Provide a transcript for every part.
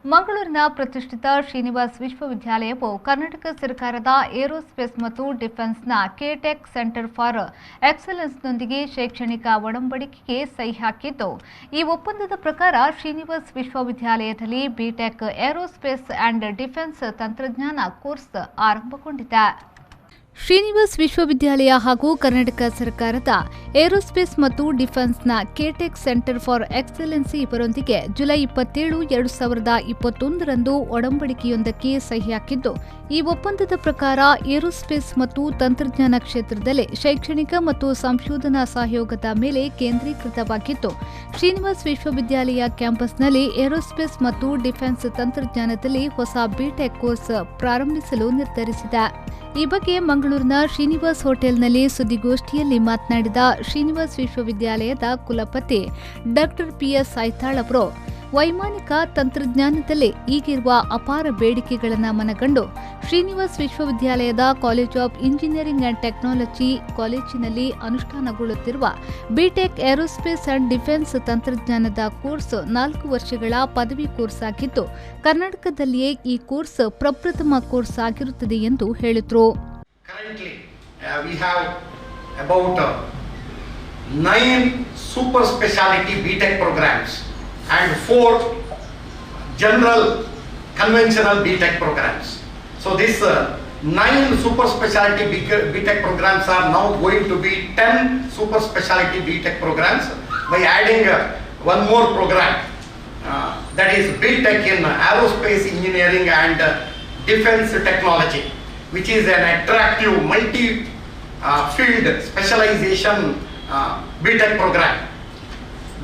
ಮಂಗಳೂರಿನ ಪ್ರತಿಷ್ಠಿತ ಶ್ರೀನಿವಾಸ್ ವಿಶ್ವವಿದ್ಯಾಲಯವು ಕರ್ನಾಟಕ ಸರ್ಕಾರದ ಏರೋಸ್ಪೇಸ್ ಮತ್ತು ಡಿಫೆನ್ಸ್ನ ಕೆಟೆಕ್ ಸೆಂಟರ್ ಫಾರ್ ಎಕ್ಸಲೆನ್ಸ್ನೊಂದಿಗೆ ಶೈಕ್ಷಣಿಕ ಒಡಂಬಡಿಕೆಗೆ ಸಹಿ ಹಾಕಿದ್ದು, ಈ ಒಪ್ಪಂದದ ಪ್ರಕಾರ ಶ್ರೀನಿವಾಸ್ ವಿಶ್ವವಿದ್ಯಾಲಯದಲ್ಲಿ ಬಿಟೆಕ್ ಏರೋಸ್ಪೇಸ್ ಆ್ಯಂಡ್ ಡಿಫೆನ್ಸ್ ತಂತ್ರಜ್ಞಾನ ಕೋರ್ಸ್ ಆರಂಭಗೊಂಡಿದೆ. ಶ್ರೀನಿವಾಸ್ ವಿಶ್ವವಿದ್ಯಾಲಯ ಹಾಗೂ ಕರ್ನಾಟಕ ಸರ್ಕಾರದ ಏರೋಸ್ಪೇಸ್ ಮತ್ತು ಡಿಫೆನ್ಸ್ನ ಕೆಟೆಕ್ ಸೆಂಟರ್ ಫಾರ್ ಎಕ್ಸಲೆನ್ಸಿ ಇವರೊಂದಿಗೆ ಜುಲೈ 27, 2021ರಂದು ಒಡಂಬಡಿಕೆಯೊಂದಕ್ಕೆ ಸಹಿ ಹಾಕಿದ್ದು, ಈ ಒಪ್ಪಂದದ ಪ್ರಕಾರ ಏರೋಸ್ಪೇಸ್ ಮತ್ತು ತಂತ್ರಜ್ಞಾನ ಕ್ಷೇತ್ರದಲ್ಲಿ ಶೈಕ್ಷಣಿಕ ಮತ್ತು ಸಂಶೋಧನಾ ಸಹಯೋಗದ ಮೇಲೆ ಕೇಂದ್ರೀಕೃತವಾಗಿದ್ದು, ಶ್ರೀನಿವಾಸ್ ವಿಶ್ವವಿದ್ಯಾಲಯ ಕ್ಯಾಂಪಸ್ನಲ್ಲಿ ಏರೋಸ್ಪೇಸ್ ಮತ್ತು ಡಿಫೆನ್ಸ್ ತಂತ್ರಜ್ಞಾನದಲ್ಲಿ ಹೊಸ ಬಿಟೆಕ್ ಕೋರ್ಸ್ ಪ್ರಾರಂಭಿಸಲು ನಿರ್ಧರಿಸಿದೆ. ಈ ಬಗ್ಗೆ ಮಂಗಳೂರಿನ ಶ್ರೀನಿವಾಸ್ ಹೋಟೆಲ್ನಲ್ಲಿ ಸುದ್ದಿಗೋಷ್ಠಿಯಲ್ಲಿ ಮಾತನಾಡಿದ ಶ್ರೀನಿವಾಸ್ ವಿಶ್ವವಿದ್ಯಾಲಯದ ಕುಲಪತಿ ಡಾಕ್ಟರ್ ಪಿಎಸ್ ಐತಾಳ್ ಅವರು, ವೈಮಾನಿಕ ತಂತ್ರಜ್ಞಾನದಲ್ಲಿ ಈಗಿರುವ ಅಪಾರ ಬೇಡಿಕೆಗಳನ್ನು ಮನಗಂಡು ಶ್ರೀನಿವಾಸ್ ವಿಶ್ವವಿದ್ಯಾಲಯದ college of engineering and technology ಕಾಲೇಜಿನಲ್ಲಿ ಅನುಷ್ಠಾನಗೊಳ್ಳುತ್ತಿರುವ ಬಿಟೆಕ್ ಏರೋಸ್ಪೇಸ್ ಅಂಡ್ ಡಿಫೆನ್ಸ್ ತಂತ್ರಜ್ಞಾನದ ಕೋರ್ಸ್ 4 ವರ್ಷಗಳ ಪದವಿ ಕೋರ್ಸ್ ಆಗಿದ್ದು, ಕರ್ನಾಟಕದಲ್ಲಿಯೇ ಈ ಕೋರ್ಸ್ ಪ್ರಪ್ರಥಮ ಕೋರ್ಸ್ ಆಗಿರುತ್ತದೆ ಎಂದು ಹೇಳಿದರು. Currently, we have about 9 super specialty BTech programs and 4 general conventional BTech programs. So this 9 super specialty BTech programs are now going to be 10 super specialty BTech programs by adding one more program, that is BTech in aerospace engineering and defense technology, which is an attractive multi-field specialization BTech program.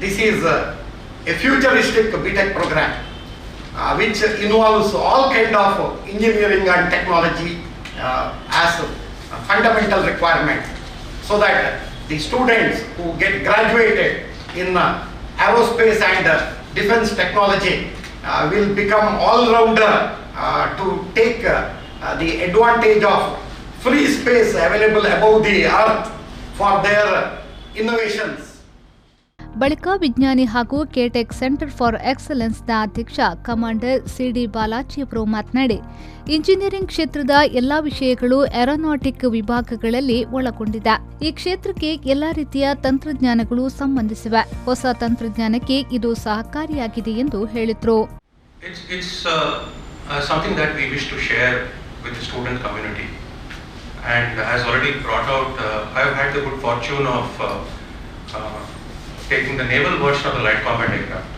This is a futuristic BTech program which involves all kind of engineering and technology as a fundamental requirement, so that the students who get graduated in aerospace and defense technology will become all-rounder to take the advantage of free space available above the earth for their innovations. ಬಳಿಕ ವಿಜ್ಞಾನಿ ಹಾಗೂ ಕೆಟೆಕ್ centre for ಎಕ್ಸಲೆನ್ಸ್ನ ಅಧ್ಯಕ್ಷ commander ಸಿಡಿ ಬಾಲಾಜಿ ಅವರು ಮಾತನಾಡಿ, engineering ಕ್ಷೇತ್ರದ ಎಲ್ಲಾ ವಿಷಯಗಳು aeronautic ವಿಭಾಗಗಳಲ್ಲಿ ಒಳಗೊಂಡಿದೆ. ಈ ಕ್ಷೇತ್ರಕ್ಕೆ ಎಲ್ಲಾ ರೀತಿಯ ತಂತ್ರಜ್ಞಾನಗಳು ಸಂಬಂಧಿಸಿವೆ. ಹೊಸ ತಂತ್ರಜ್ಞಾನಕ್ಕೆ ಇದು ಸಹಕಾರಿಯಾಗಿದೆ ಎಂದು ಹೇಳಿದರು. Something that we wish to share with the student community, and as already brought out, I have had the good fortune of taking the naval version of the light combat aircraft,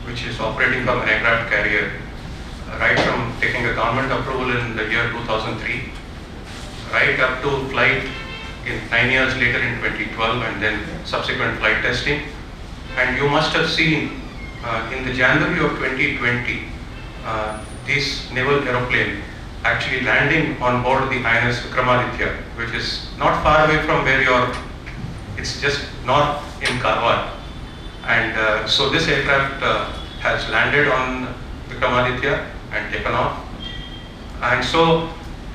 which is operating from an aircraft carrier, right from taking a government approval in the year 2003, right up to flight in 9 years later in 2012, and then subsequent flight testing. And you must have seen in the January of 2020, this naval aeroplane actually landing on board the INS Vikramaditya, which is not far away from where you are. It's just north in Karwar. And so this aircraft has landed on Vikramaditya and taken off. And so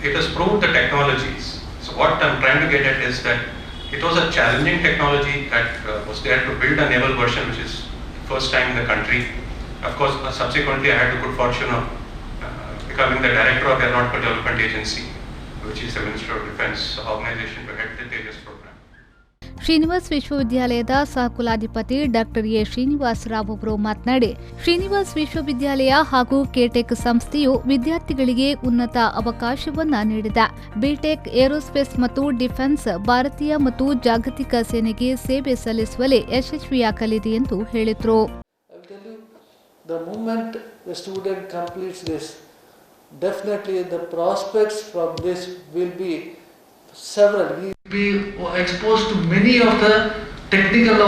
it has proved the technologies. So what I'm trying to get at is that it was a challenging technology that was there to build a naval version, which is first time in the country. Of course, subsequently I had the good fortune of becoming the director of Aeronautical Development Agency, which is the Ministry of Defence organization to head the Tejas program. Srinivas ವಿಶ್ವವಿದ್ಯಾಲಯದ ಸಹಕುಲಾಧಿಪತಿ doctor A Srinivas Rao ಅವರು ಮಾತನಾಡಿ, ಶ್ರೀನಿವಾಸ್ ವಿಶ್ವವಿದ್ಯಾಲಯ ಹಾಗೂ ಕೆಟೆಕ್ ಸಂಸ್ಥೆಯು ವಿದ್ಯಾರ್ಥಿಗಳಿಗೆ ಉನ್ನತ ಅವಕಾಶವನ್ನ ನೀಡಿದೆ. ಬಿಟೆಕ್ ಏರೋಸ್ಪೇಸ್ ಮತ್ತು ಡಿಫೆನ್ಸ್ ಭಾರತೀಯ ಮತ್ತು ಜಾಗತಿಕ ಸೇನೆಗೆ ಸೇವೆ ಸಲ್ಲಿಸುವಲ್ಲಿ ಯಶಸ್ವಿಯಾಗಲಿದೆ ಎಂದು ಹೇಳಿದರು. The moment the student completes this, definitely the prospects from this will be several. We will be exposed to many of the technical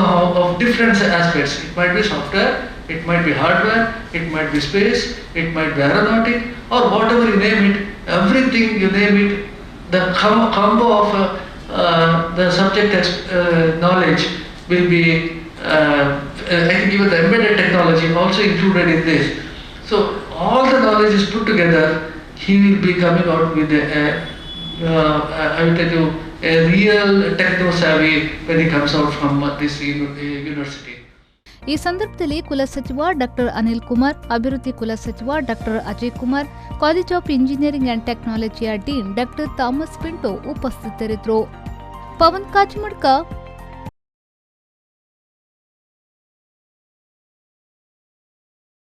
of different aspects. It might be software, it might be hardware, it might be space, it might be aeronautic, or whatever you name it, everything you name it, the combo of the subject knowledge will be I think even the embedded technology also included in this. So all the knowledge is put together. He will be coming out with I will tell you, a real techno savvy when he comes out from this university. ಈ ಸಂದರ್ಭದಲ್ಲಿ ಕುಲಸಚಿವ doctor Anil Kumar, ಅಭಿವೃದ್ಧಿ ಕುಲಸಚಿವ doctor Ajay Kumar, college of engineering and ಟೆಕ್ನಾಲಜಿಯ dean doctor Thomas Pinto ಉಪಸ್ಥಿತರಿದ್ದರು. ಪವನ್ ಕಾಚಿಮಡ್ಕ,